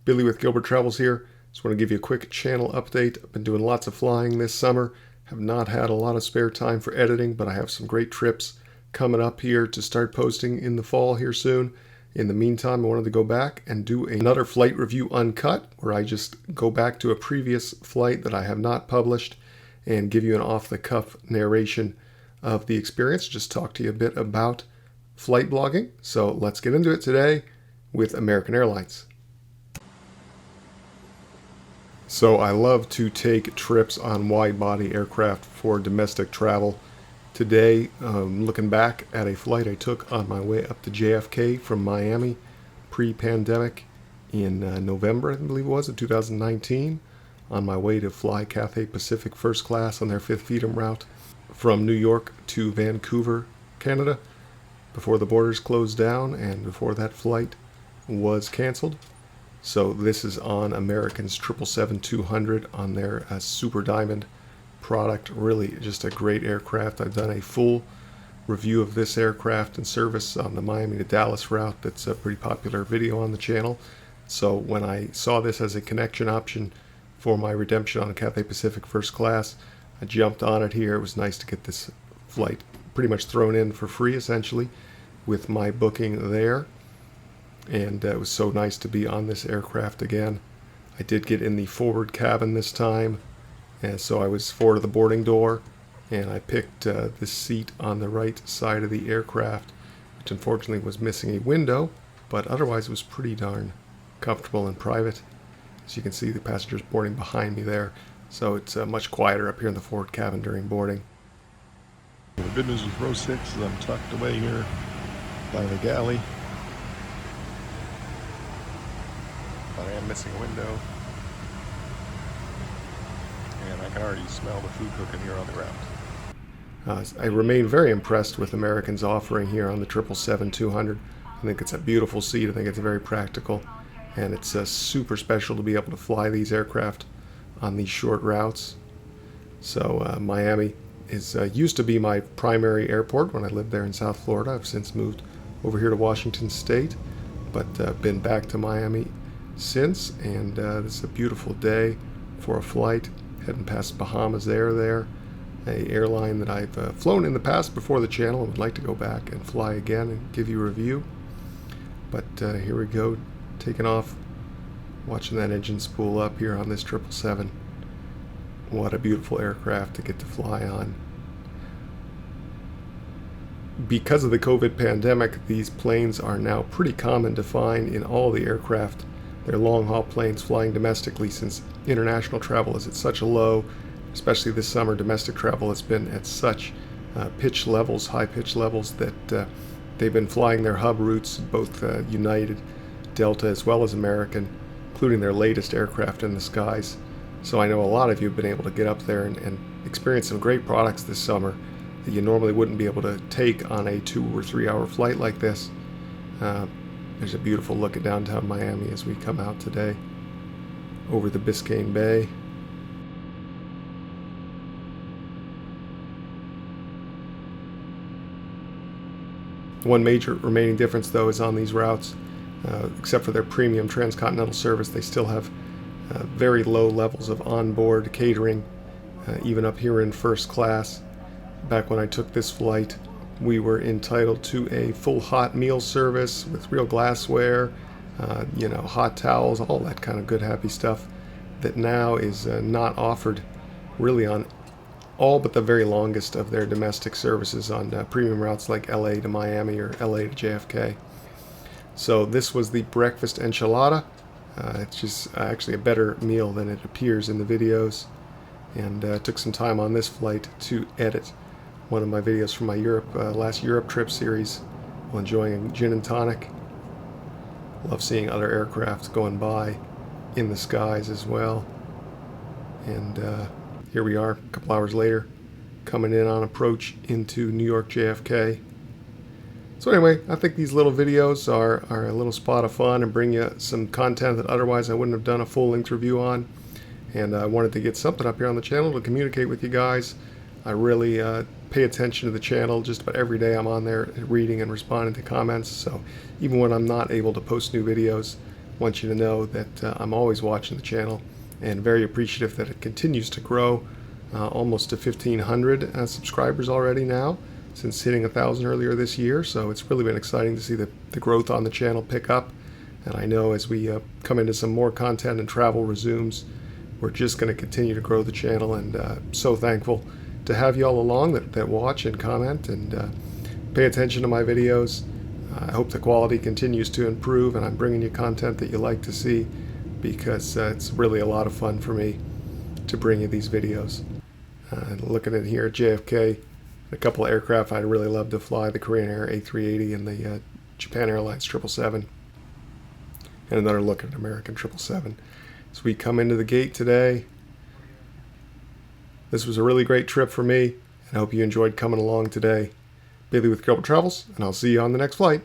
Billy with Gilbert Travels here. Just want to give you a quick channel update. I've been doing lots of flying this summer. Have not had a lot of spare time for editing, but I have some great trips coming up here to start posting in the fall here soon. In the meantime, I wanted to go back and do another flight review uncut, where I just go back to a previous flight that I have not published and give you an off-the-cuff narration of the experience. Just talk to you a bit about flight blogging. So let's get into it today with American Airlines. So I love to take trips on wide-body aircraft for domestic travel. Today, looking back at a flight I took on my way up to JFK from Miami pre-pandemic in November, I believe it was, of 2019, on my way to fly Cathay Pacific First Class on their Fifth Freedom route from New York to Vancouver, Canada, before the borders closed down and before that flight was canceled. So this is on American's 777-200 on their Super Diamond product. Really just a great aircraft. I've done a full review of this aircraft and service on the Miami to Dallas route. That's a pretty popular video on the channel. So when I saw this as a connection option for my redemption on Cathay Pacific First Class, I jumped on it here. It was nice to get this flight pretty much thrown in for free, essentially, with my booking there. And it was so nice to be on this aircraft again. I did get in the forward cabin this time, and so I was forward of the boarding door, and I picked this seat on the right side of the aircraft, which unfortunately was missing a window, but otherwise it was pretty darn comfortable and private. As you can see, the passengers boarding behind me there, so it's much quieter up here in the forward cabin during boarding. The good news with row 6 is I'm tucked away here by the galley. But I am missing a window, and I can already smell the food cooking here on the ground. I remain very impressed with American's offering here on the 777-200. I think it's a beautiful seat. I think it's very practical, and it's super special to be able to fly these aircraft on these short routes. So Miami is used to be my primary airport when I lived there in South Florida. I've since moved over here to Washington State, but been back to Miami since, and this is a beautiful day for a flight heading past Bahamas Air, a airline that I've flown in the past before the channel and would like to go back and fly again and give you a review. But here we go, taking off, watching that engine spool up here on this 777. What a beautiful aircraft to get to fly on. Because of the COVID pandemic, these planes are now pretty common to find in all the aircraft. They're long-haul planes flying domestically, since international travel is at such a low, especially this summer. Domestic travel has been at such high pitch levels, that they've been flying their hub routes, both United, Delta, as well as American, including their latest aircraft in the skies. So I know a lot of you have been able to get up there and experience some great products this summer that you normally wouldn't be able to take on a 2 or 3 hour flight like this. There's a beautiful look at downtown Miami as we come out today over the Biscayne Bay. One major remaining difference, though, is on these routes, except for their premium transcontinental service, they still have very low levels of onboard catering, even up here in first class. Back when I took this flight, we were entitled to a full hot meal service with real glassware, hot towels, all that kind of good, happy stuff that now is not offered really on all but the very longest of their domestic services on premium routes like LA to Miami or LA to JFK. So this was the breakfast enchilada. It's just actually a better meal than it appears in the videos, and took some time on this flight to edit one of my videos from my last Europe trip series while enjoying a gin and tonic. Love seeing other aircraft going by in the skies as well. And here we are a couple hours later, coming in on approach into New York JFK. So anyway, I think these little videos are a little spot of fun and bring you some content that otherwise I wouldn't have done a full-length review on. And I wanted to get something up here on the channel to communicate with you guys. I really pay attention to the channel just about every day. I'm on there reading and responding to comments. So even when I'm not able to post new videos, want you to know that I'm always watching the channel and very appreciative that it continues to grow, almost to 1,500 subscribers already now since hitting 1,000 earlier this year. So it's really been exciting to see the growth on the channel pick up. And I know as we come into some more content and travel resumes, we're just going to continue to grow the channel, and so thankful to have you all along that watch and comment and pay attention to my videos. I hope the quality continues to improve and I'm bringing you content that you like to see, because it's really a lot of fun for me to bring you these videos. Looking at here at JFK, a couple of aircraft I'd really love to fly, the Korean Air A380 and the Japan Airlines 777. And another look at American 777. As we come into the gate today, this was a really great trip for me, and I hope you enjoyed coming along today. Bailey with Global Travels, and I'll see you on the next flight.